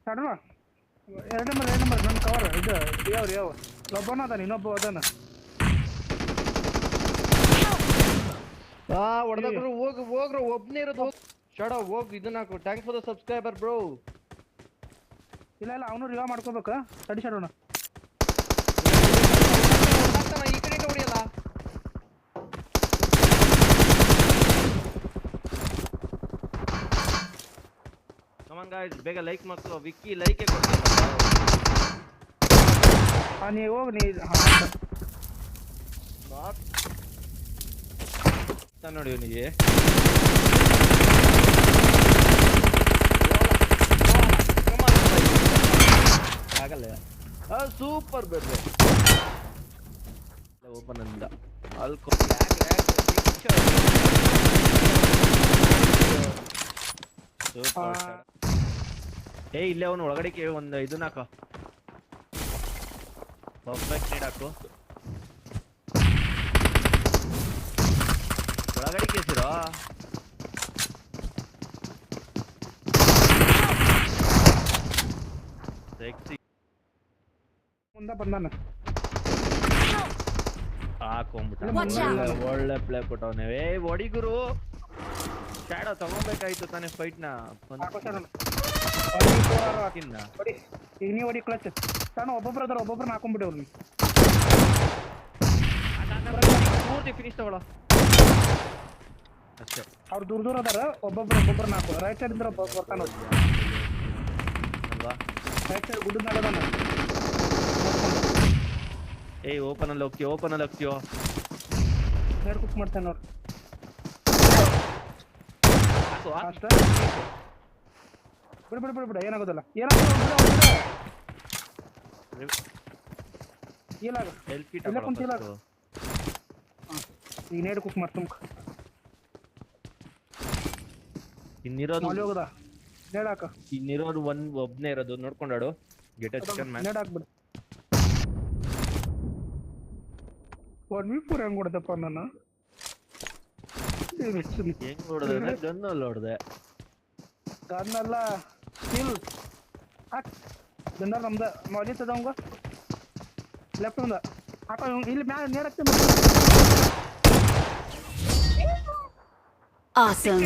ತಡವ ಎರಡು ನಂಬರ್ ನನ್ನ ಕವರ್ ಇದು ಯಾವ ಒಬ್ಬನ ಅದಾನ ಇನ್ನೊಬ್ಬ ಅದಾನ ಹೊಡೆದ್ರು ಹೋಗ್ರು ಒಬ್ನೇ ಇರೋದು ಶಡ ಹೋಗ್ ಇದನ್ನ ಹಾಕು thanks for the subscriber bro ಇಲ್ಲ ಅವನು ರಿವಾ ಮಾಡ್ಕೋಬೇಕು ತಡಿ ಶಡೋಣ ಈ ಕಡೆ ಹೊಡಿಯಲ್ಲ ಕಮಾನ್ ಗಾಯ್ಸ್ ಬೇಗ ಲೈಕ್ ಮಾಡ್ಕೋ ವಿಕ್ಕಿ ಲೈಕ್ ನೀ ಹೋಗಿ ನೀ ನೋಡಿ ಅವನಿಗೆ ಆಗಲ್ಲ ಸೂಪರ್ ಬೇರೆ ಓಪನ್ ಅಂದ ಅಲ್ಕೋ ಇಲ್ಲೇ ಅವನು ಒಳಗಡೆ ಒಂದು ಇದನ್ನ ಹಾಕೋ ಪರ್ಫೆಕ್ಟ್ ನೀಡ್ ಹಾಕು ಒಳಗಡೆ ಕೇಸಿರೋ ಮುಂದೆ ಬಂದಾನ ಹಾಕೊಂಡ್ಬಿಟ್ಟ ಒಳ್ಳೆ ಪ್ಲೇ ಕೊಟ್ಟವನೇ ಹೊಡಿಗುರು ಶಾಡೋ ತಗೋಬೇಕಾಯ್ತು ತಾನೇ ಫೈಟ್ ನ ಈಗ ನೀವು ಹೊಡಿ ಕ್ಲಚ್ ತಾನು ಒಬ್ಬೊಬ್ರು ಅದಾರ ಒಬ್ಬೊಬ್ರನ್ನ ಹಾಕೊಂಡ್ಬಿಡಿ ಅವ್ರಿಗೆ ಪೂರ್ತಿ ಫಿನಿಶ್ ತಗೊಳ್ಳೋ ಅಷ್ಟೇ ಅವ್ರು ದೂರ ಅದಾರ ಒಬ್ಬೊಬ್ರನ್ನ ಹಾಕೋ ರೈಟ್ ಸೈಡ್ ಇದ್ರೆ ಬರ್ತಾನ ಅಲ್ವಾ ರೈಟ್ ಸೈಡ್ ಗುಡ್ಡದ ಮೇಲೆ ಅದಾನ ಓಪನ್ ಅಲ್ಲಿ ಹೋಗ್ತೀಯೋ ಹೇರ್ ಕುಕ್ ಮಾಡ್ತೇನೆ ನೋಡ್ರಿ ಅಷ್ಟ ಬಿಡ ಏನಾಗೋದಿಲ್ಲ ಈಗ ನೇಡ್ ಕುಕ್ ಮಾಡ್ತುಂಕ ಇನ್ನಿರೋದು ಹೋಗದ ನೇಡ್ ಹಾಕ ಇನ್ನಿರೋದು ಒಬ್ನೇ ಇರೋದು ನೋಡ್ಕೊಂಡಾಡು ಗೆಟ್ ಚಿಕನ್ ಮ್ಯಾಚ್ ನೇಡ್ ಹಾಕ್ಬಿಡು 1v4 ಹೆಂಗ್ ಹೊಡೆದಪ್ಪ ನಾನು ಹೆಂಗ್ ಹೊಡೆದೆ ಗನ್ನಲ್ಲಿ ಹೊಡೆದೆ ಗನ್ನಲ್ಲ ಸ್ಕಿಲ್ ಹಾಕ್ ಗನ್ನ ನಮ್ದ ಮಾಲಿ ತದಂಗ ಲೆಫ್ಟ್ ಮುಂದ ಹಾಕೋ ಇಲ್ಲಿ ಮ್ಯಾಲ ನೇಡ್ ಹಾಕ್ತೀನಿ Awesome.